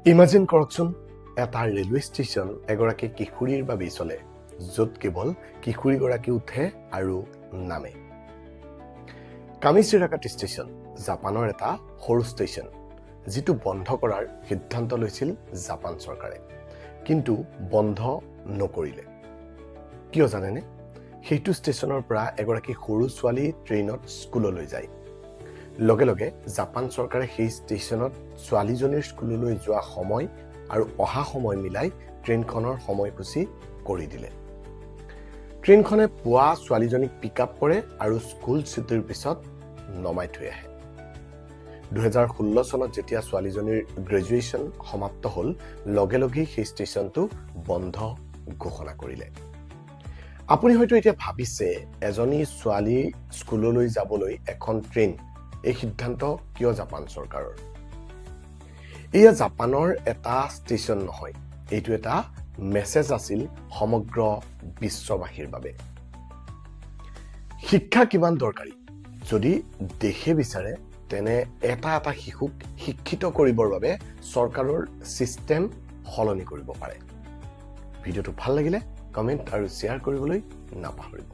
Imagine কৰকচোন, এটা railway station এগৰাকী কিশোৰীৰ বাবেই চলে, য'ত কেৱল কিশোৰীগৰাকী উঠে আৰু নামে। কামিচিৰাকাটি ষ্টেচন জাপানৰ এটা সৰু ষ্টেচন, যিটো বন্ধ কৰাৰ সিদ্ধান্ত লৈছিল জাপান চৰকাৰে, কিন্তু বন্ধ নকৰিলে। কিয় জানেনে? সেইটো ষ্টেচনৰ পৰা এগৰাকী সৰু ছোৱালী ট্ৰেইনত স্কুললৈ যায়। লগে লগে জাপান চৰকাৰে সেই ষ্টেচনত ছোৱালীজনীৰ স্কুললৈ যোৱা সময় আৰু অহা সময় মিলাই ট্ৰেইনখনৰ সময়সূচী কৰি দিলে। ট্ৰেইনখনে পুৱা ছোৱালীজনীক পিক আপ কৰে আৰু স্কুল ছুটিৰ পিছত নমাই থৈ আহে। 2016 চনত যেতিয়া ছোৱালীজনীৰ গ্ৰেজুৱেশ্যন সমাপ্ত হ'ল, লগে লগেই সেই ষ্টেচনটো বন্ধ ঘোষণা কৰিলে। আপুনি হয়তো এতিয়া ভাবিছে, এজনী ছোৱালী স্কুললৈ যাবলৈ এখন ট্ৰেইন, এই সিদ্ধান্ত কিয় জাপান চৰকাৰৰ? এয়া জাপানৰ এটা ষ্টেচন নহয়, এইটো এটা মেছেজ আছিল সমগ্ৰ বিশ্ববাসীৰ বাবে। শিক্ষা কিমান দৰকাৰী? যদি দেশে বিচাৰে, তেনে এটা শিশুক শিক্ষিত কৰিবৰ বাবে চৰকাৰৰ চিষ্টেম সলনি কৰিব পাৰে। ভিডিঅ'টো ভাল লাগিলে কমেণ্ট আৰু শ্বেয়াৰ কৰিবলৈ নাপাহৰিব।